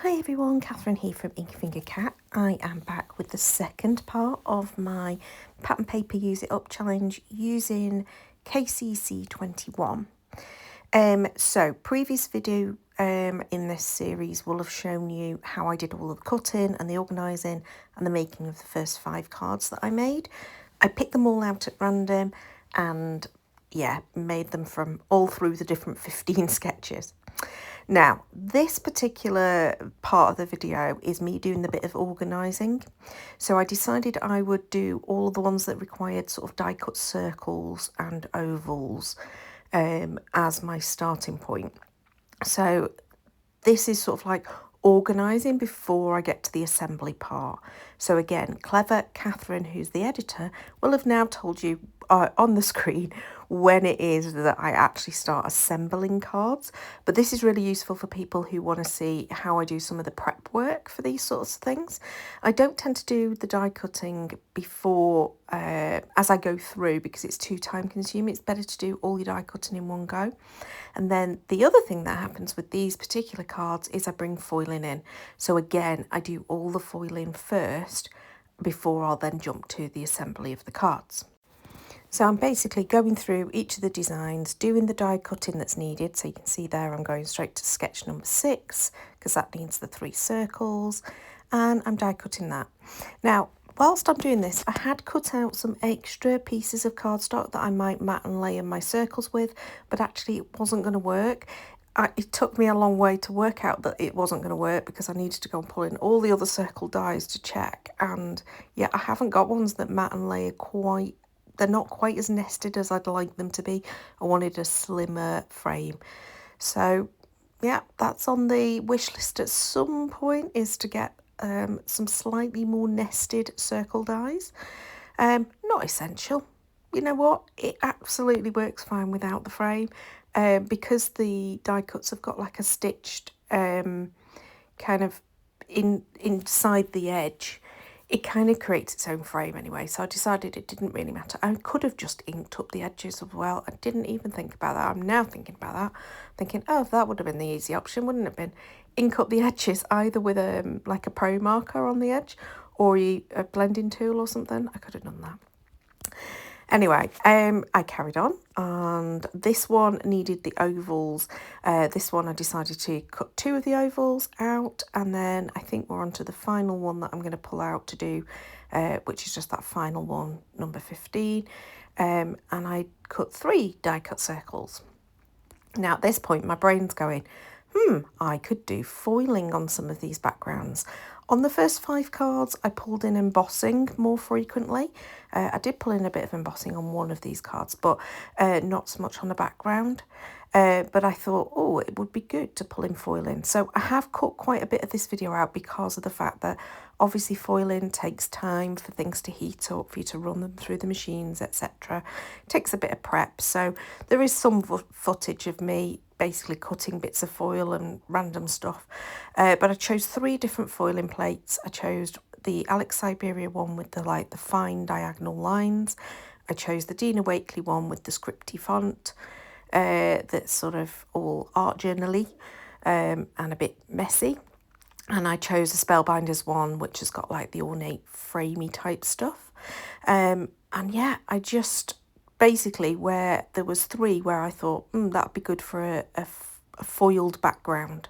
Hi everyone, Catherine here from Inky Finger Cat. I am back with the second part of my pattern paper use it up challenge using KCC21. So previous video in this series will have shown you how I did all of the cutting and the organising and the making of the first 5 cards that I made. I picked them all out at random and made them from all through the different 15 sketches. Now, this particular part of the video is me doing the bit of organising. So I decided I would do all the ones that required sort of die cut circles and ovals as my starting point. So this is sort of like organising before I get to the assembly part. So again, clever Catherine, who's the editor, will have now told you on the screen when it is that I actually start assembling cards. But this is really useful for people who want to see how I do some of the prep work for these sorts of things. I don't tend to do the die cutting before as I go through because it's too time consuming. It's better to do all your die cutting in one go. And then the other thing that happens with these particular cards is I bring foiling in. So again, I do all the foiling first before I'll then jump to the assembly of the cards. So I'm basically going through each of the designs, doing the die cutting that's needed. So you can see there I'm going straight to sketch number 6 because that needs the 3 circles, and I'm die cutting that. Now, whilst I'm doing this, I had cut out some extra pieces of cardstock that I might mat and layer my circles with, but actually it wasn't going to work. It took me a long way to work out that it wasn't going to work because I needed to go and pull in all the other circle dies to check. And yeah, I haven't got ones that mat and layer quite. They're not quite as nested as I'd like them to be. I wanted a slimmer frame. So yeah, that's on the wish list at some point, is to get some slightly more nested circle dies. Not essential. You know what? It absolutely works fine without the frame. Because the die cuts have got like a stitched kind of inside the edge, it kind of creates its own frame anyway. So I decided it didn't really matter. I could have just inked up the edges as well. I didn't even think about that. I'm now thinking about that, thinking, oh, that would have been the easy option, wouldn't it have been? Ink up the edges either with like a pro marker on the edge or a blending tool or something. I could have done that. Anyway, I carried on, and this one needed the ovals. This one I decided to cut 2 of the ovals out, and then I think we're on to the final one that I'm going to pull out to do, which is just that final one, number 15. And I cut 3 die cut circles. Now at this point, my brain's going, I could do foiling on some of these backgrounds. On the first 5 cards, I pulled in embossing more frequently. I did pull in a bit of embossing on one of these cards, but not so much on the background. But I thought, oh, it would be good to pull in foiling. So I have cut quite a bit of this video out because of the fact that obviously foiling takes time for things to heat up, for you to run them through the machines, etc. It takes a bit of prep. So there is some footage of me basically cutting bits of foil and random stuff. But I chose 3 different foiling plates. I chose the Alex Siberia one with the fine diagonal lines. I chose the Dina Wakley one with the scripty font that's sort of all art journal-y and a bit messy. And I chose the Spellbinders one, which has got like the ornate framey type stuff. And yeah, I just basically, where there was 3 where I thought that'd be good for a foiled background.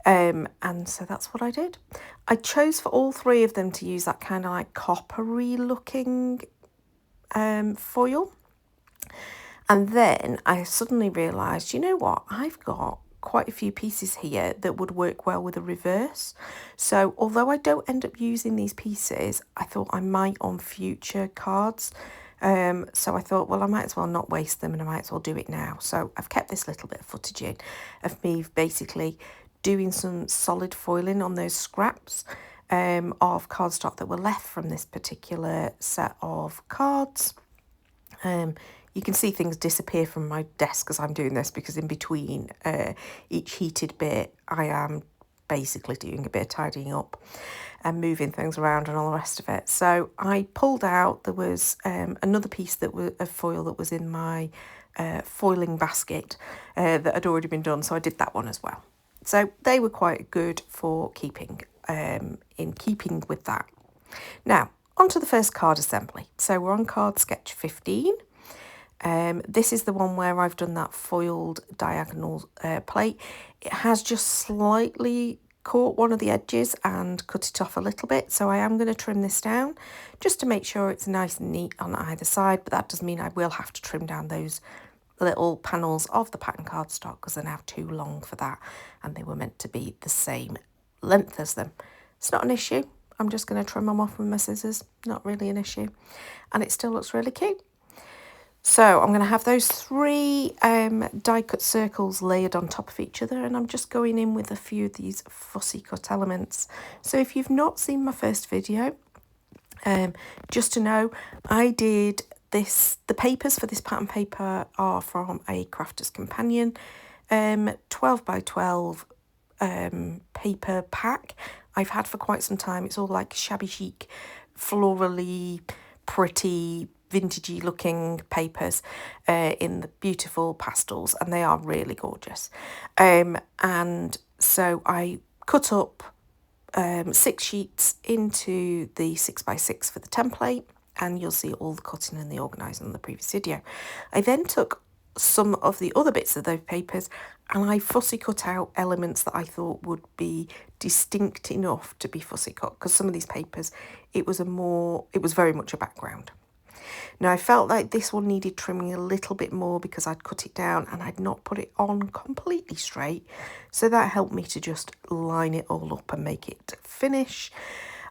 And so that's what I did. I chose for all 3 of them to use that kind of like coppery looking foil. And then I suddenly realised, you know what, I've got quite a few pieces here that would work well with a reverse. So although I don't end up using these pieces, I thought I might on future cards. So I thought, well, I might as well not waste them and I might as well do it now. So I've kept this little bit of footage in of me basically doing some solid foiling on those scraps of cardstock that were left from this particular set of cards. You can see things disappear from my desk as I'm doing this because in between each heated bit, I am basically doing a bit of tidying up and moving things around and all the rest of it. So I pulled out, there was another piece that was of foil that was in my foiling basket that had already been done. So I did that one as well. So they were quite good for keeping, in keeping with that. Now, onto the first card assembly. So we're on card sketch 15. This is the one where I've done that foiled diagonal plate. It has just slightly caught one of the edges and cut it off a little bit, so I am going to trim this down just to make sure it's nice and neat on either side, but that does mean I will have to trim down those little panels of the pattern cardstock because they're now too long for that, and they were meant to be the same length as them. It's not an issue. I'm just going to trim them off with my scissors. Not really an issue, and it still looks really cute. So I'm going to have those 3 die cut circles layered on top of each other, and I'm just going in with a few of these fussy cut elements. So if you've not seen my first video, just to know, I did this, the papers for this pattern paper are from a Crafter's Companion 12 by 12 paper pack I've had for quite some time. It's all like shabby chic, florally, pretty, vintagey looking papers in the beautiful pastels, and they are really gorgeous. And so I cut up 6 sheets into the 6x6 for the template, and you'll see all the cutting and the organising on the previous video. I then took some of the other bits of those papers and I fussy cut out elements that I thought would be distinct enough to be fussy cut, because some of these papers it was very much a background. Now I felt like this one needed trimming a little bit more because I'd cut it down and I'd not put it on completely straight, so that helped me to just line it all up and make it finish.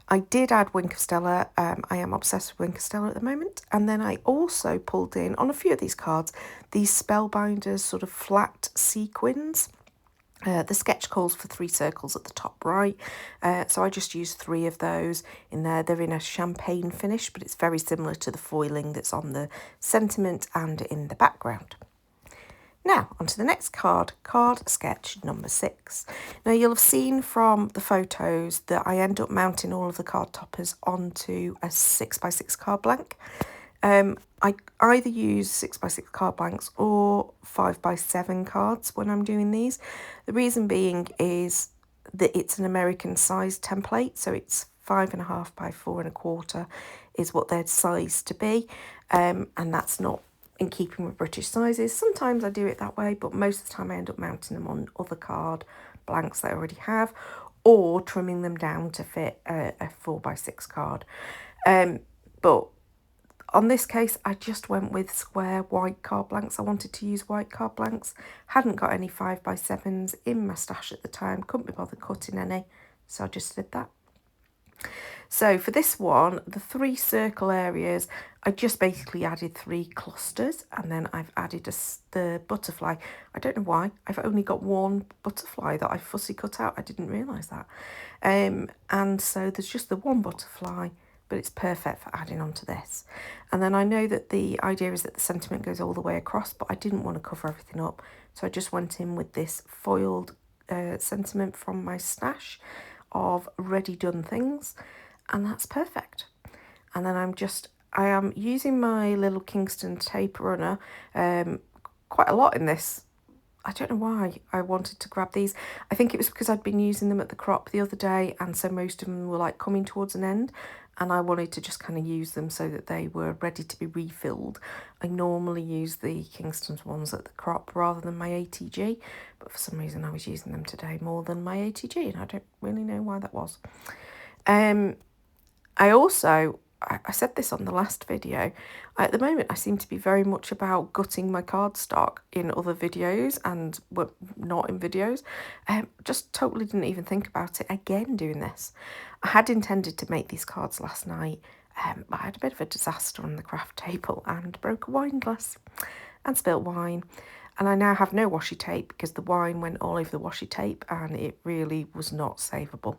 I did add Wink of Stella. I am obsessed with Wink of Stella at the moment. And then I also pulled in, on a few of these cards, these Spellbinders sort of flat sequins. The sketch calls for 3 circles at the top right, so I just used 3 of those in there. They're in a champagne finish, but it's very similar to the foiling that's on the sentiment and in the background. Now, onto the next card, card sketch number 6. Now, you'll have seen from the photos that I end up mounting all of the card toppers onto a 6x6 card blank. I either use 6x6 card blanks or 5x7 cards when I'm doing these. The reason being is that it's an American size template, so it's 5.5 by 4.25 is what they're sized to be, and that's not in keeping with British sizes. Sometimes I do it that way, but most of the time I end up mounting them on other card blanks that I already have, or trimming them down to fit a 4x6 card. But on this case, I just went with square white card blanks. I wanted to use white card blanks. Hadn't got any 5x7s in my stash at the time. Couldn't be bothered cutting any, so I just did that. So for this one, the 3 circle areas, I just basically added 3 clusters, and then I've added the butterfly. I don't know why. I've only got 1 butterfly that I fussy cut out. I didn't realise that. And so there's just the 1 butterfly, but it's perfect for adding onto this. And then I know that the idea is that the sentiment goes all the way across, but I didn't want to cover everything up. So I just went in with this foiled sentiment from my stash of ready done things, and that's perfect. And then I am using my little Kingston tape runner quite a lot in this. I don't know why I wanted to grab these. I think it was because I'd been using them at the crop the other day, and so most of them were like coming towards an end, and I wanted to just kind of use them so that they were ready to be refilled. I normally use the Kingston's ones at the crop rather than my ATG, but for some reason I was using them today more than my ATG, and I don't really know why that was. I said this on the last video, at the moment I seem to be very much about gutting my cardstock in other videos and not in videos. Just totally didn't even think about it again doing this. I had intended to make these cards last night, but I had a bit of a disaster on the craft table and broke a wine glass and spilt wine. And I now have no washi tape because the wine went all over the washi tape and it really was not savable.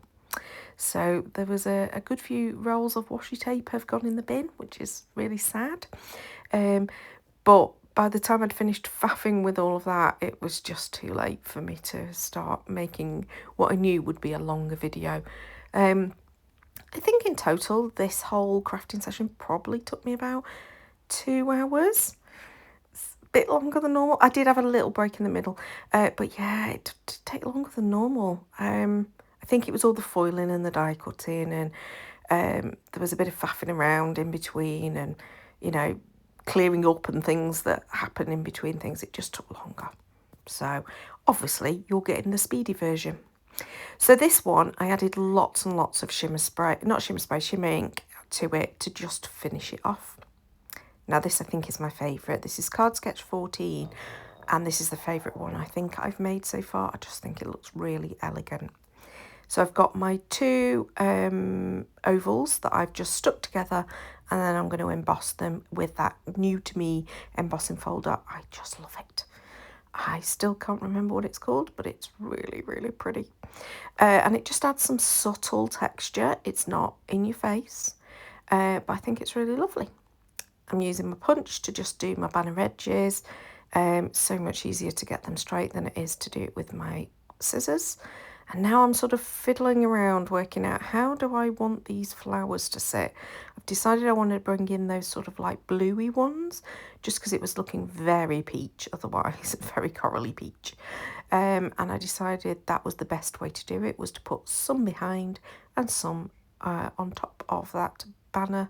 So there was a good few rolls of washi tape have gone in the bin, which is really sad. But by the time I'd finished faffing with all of that, it was just too late for me to start making what I knew would be a longer video. I think in total, this whole crafting session probably took me about 2 hours. bit longer than normal. I did have a little break in the middle, but yeah, it did take longer than normal. I think it was all the foiling and the die cutting, and there was a bit of faffing around in between, and you know, clearing up and things that happen in between things. It just took longer. So obviously you're getting the speedy version. So this one, I added lots and lots of shimmer spray, not shimmer spray, shimmer ink to it to just finish it off. Now this I think is my favourite. This is Card Sketch 14, and this is the favourite one I think I've made so far. I just think it looks really elegant. So I've got my two ovals that I've just stuck together, and then I'm going to emboss them with that new to me embossing folder. I just love it. I still can't remember what it's called, but it's really, really pretty. And it just adds some subtle texture. It's not in your face, but I think it's really lovely. I'm using my punch to just do my banner edges. So much easier to get them straight than it is to do it with my scissors. And now I'm sort of fiddling around working out how do I want these flowers to sit. I've decided I wanted to bring in those sort of like bluey ones, just because it was looking very peach otherwise, very corally peach. And I decided that was the best way to do it, was to put some behind and some on top of that banner.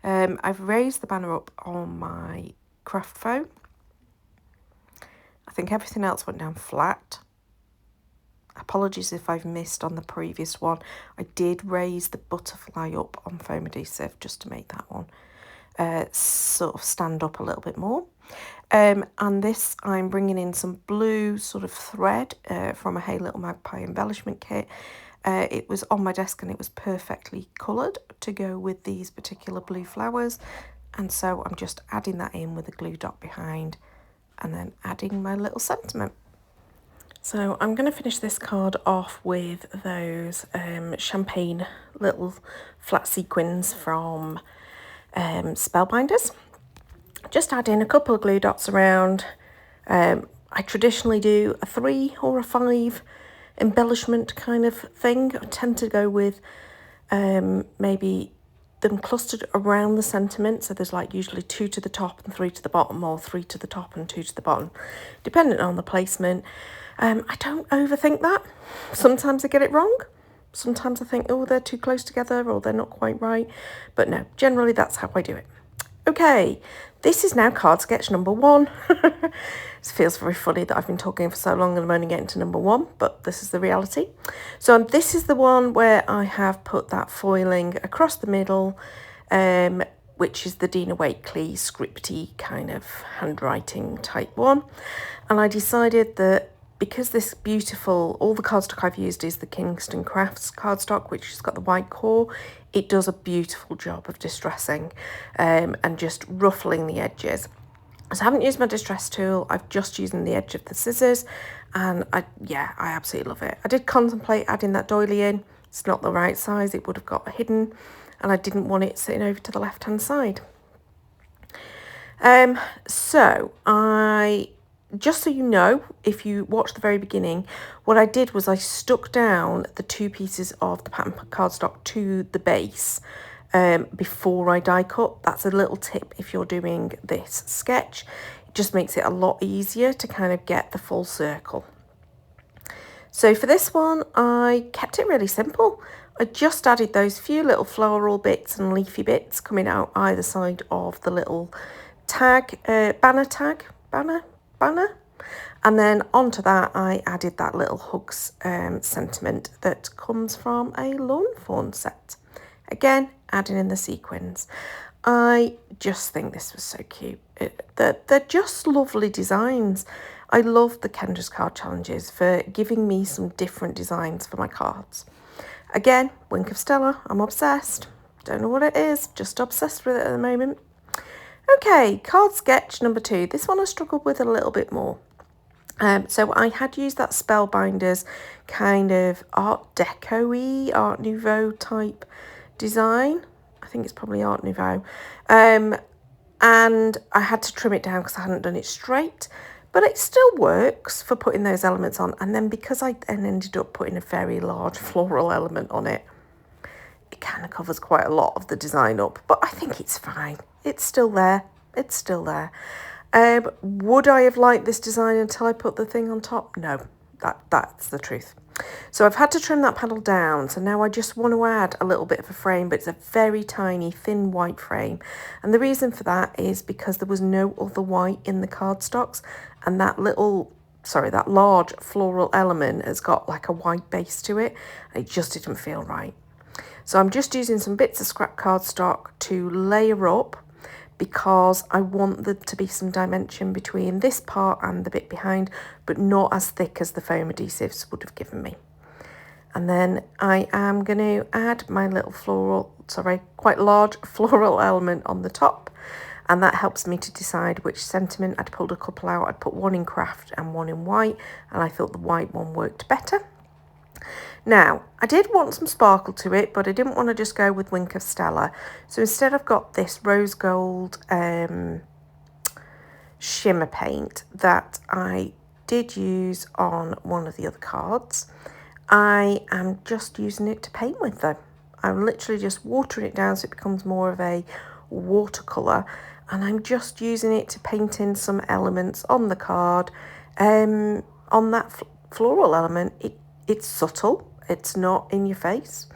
I've raised the banner up on my craft foam. I think everything else went down flat. Apologies if I've missed on the previous one. I did raise the butterfly up on foam adhesive just to make that one sort of stand up a little bit more. And this, I'm bringing in some blue sort of thread from a Hey Little Magpie embellishment kit. It was on my desk and it was perfectly coloured to go with these particular blue flowers. And so I'm just adding that in with a glue dot behind and then adding my little sentiment. So I'm going to finish this card off with those champagne little flat sequins from Spellbinders. Just add in a couple of glue dots around. I traditionally do a 3 or a 5 embellishment kind of thing. I tend to go with maybe them clustered around the sentiment, so there's like usually 2 to the top and 3 to the bottom, or 3 to the top and 2 to the bottom, depending on the placement. I don't overthink that. Sometimes I get it wrong. Sometimes I think, oh, they're too close together or they're not quite right. But no, generally that's how I do it. Okay, this is now card sketch number 1. It feels very funny that I've been talking for so long and I'm only getting to number 1, but this is the reality. So this is the one where I have put that foiling across the middle, which is the Dina Wakley scripty kind of handwriting type one. And I decided that because this beautiful, all the cardstock I've used is the Kingston Crafts cardstock, which has got the white core, it does a beautiful job of distressing and just ruffling the edges. So I haven't used my distress tool, I've just using the edge of the scissors, and I absolutely love it. I did contemplate adding that doily in. It's not the right size, it would have got hidden, and I didn't want it sitting over to the left hand side. Just so you know, if you watch the very beginning, what I did was I stuck down the 2 pieces of the pattern cardstock to the base before I die cut. That's a little tip if you're doing this sketch. It just makes it a lot easier to kind of get the full circle. So for this one, I kept it really simple. I just added those few little floral bits and leafy bits coming out either side of the little tag, banner. And then onto that I added that little hugs sentiment that comes from a lawn fawn set. Again, adding in the sequins. I just think this was so cute. They're just lovely designs. I love the Kendra's Card Challenges for giving me some different designs for my cards. Again, Wink of Stella, I'm obsessed. Don't know what it is, just obsessed with it at the moment. Okay, card sketch number 2. This one I struggled with a little bit more. So I had used that Spellbinders kind of Art Deco-y, Art Nouveau type design. I think it's probably Art Nouveau. And I had to trim it down because I hadn't done it straight. But it still works for putting those elements on. And then because I then ended up putting a very large floral element on it, it kind of covers quite a lot of the design up. But I think it's fine. It's still there. It's still there. Would I have liked this design until I put the thing on top? No, that's the truth. So I've had to trim that panel down. So now I just want to add a little bit of a frame, but it's a very tiny, thin white frame. And the reason for that is because there was no other white in the cardstocks, and that large floral element has got like a white base to it, and it just didn't feel right. So I'm just using some bits of scrap cardstock to layer up, because I want there to be some dimension between this part and the bit behind, but not as thick as the foam adhesives would have given me. And then I am going to add my little quite large floral element on the top, and that helps me to decide which sentiment. I'd pulled a couple out. I'd put one in craft and one in white, and I thought the white one worked better. Now, I did want some sparkle to it, but I didn't want to just go with Wink of Stella. So instead I've got this rose gold shimmer paint that I did use on one of the other cards. I am just using it to paint with though. I'm literally just watering it down so it becomes more of a watercolour, and I'm just using it to paint in some elements on the card. On that floral element, it's subtle. It's not in your face,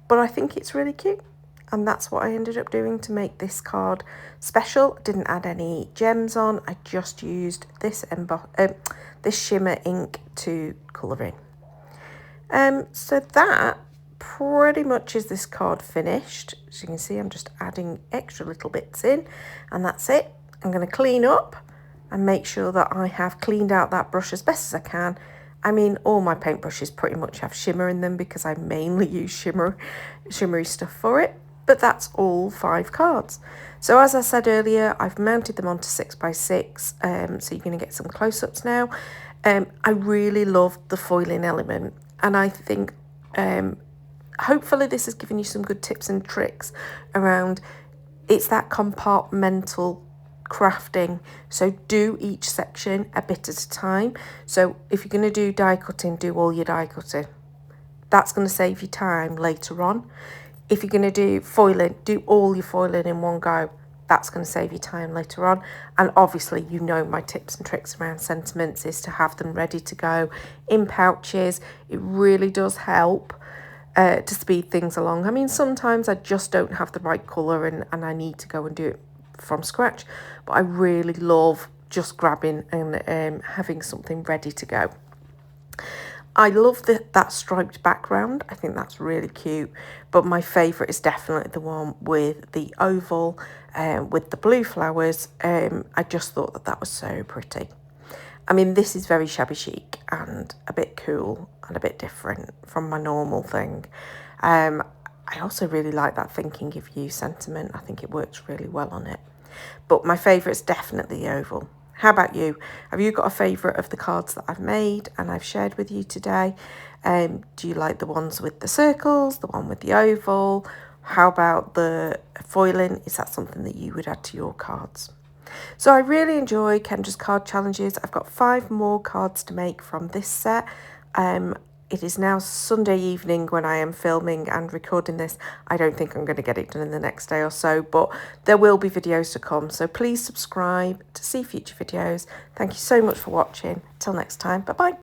but I think it's really cute. And that's what I ended up doing to make this card special. I didn't add any gems on. I just used this shimmer ink to colour in. So that pretty much is this card finished. As you can see, I'm just adding extra little bits in, and that's it. I'm going to clean up and make sure that I have cleaned out that brush as best as I can. I mean, all my paintbrushes pretty much have shimmer in them because I mainly use shimmery stuff for it. But that's all 5 cards. So as I said earlier, I've mounted them onto 6x6. So you're going to get some close-ups now. I really love the foiling element. And I think hopefully this has given you some good tips and tricks around, it's that compartmental crafting. So do each section a bit at a time. So if you're going to do die cutting, do all your die cutting. That's going to save you time later on. If you're going to do foiling, do all your foiling in one go. That's going to save you time later on. And obviously, you know my tips and tricks around sentiments is to have them ready to go in pouches. It really does help to speed things along. I mean, sometimes I just don't have the right colour and I need to go and do it from scratch, but I really love just grabbing and having something ready to go. I love that striped background. I think that's really cute, but my favourite is definitely the one with the oval with the blue flowers. I just thought that was so pretty. I mean, this is very shabby chic and a bit cool and a bit different from my normal thing. I also really like that Thinking of You sentiment. I think it works really well on it. But my favourite is definitely the oval. How about you? Have you got a favourite of the cards that I've made and I've shared with you today? Do you like the ones with the circles, the one with the oval? How about the foiling? Is that something that you would add to your cards? So I really enjoy Kendra's card challenges. I've got 5 more cards to make from this set. It is now Sunday evening when I am filming and recording this. I don't think I'm going to get it done in the next day or so, but there will be videos to come. So please subscribe to see future videos. Thank you so much for watching. Till next time, bye-bye.